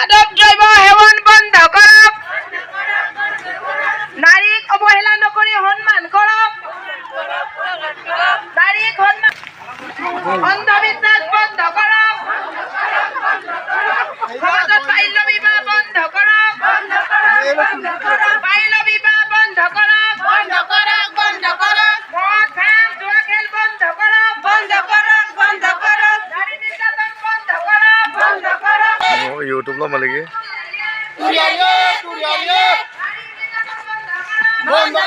মাদক দ্ৰব্য সেৱন বন্ধ কৰক নাৰীক অৱহেলা নকৰি সন্মান কৰক নাৰীক সন্মান অন্ধবিশ্বাস বন্ধ কৰক সমাজত বাল্য বিবাহ বন্ধ কৰক বাল্য বিবাহ বন্ধ কৰক মদ ভাং জুৱা খেল বন্ধ কৰক নাৰী নিৰ্যাতন বন্ধ কৰক YouTube lo malagi বন্ধ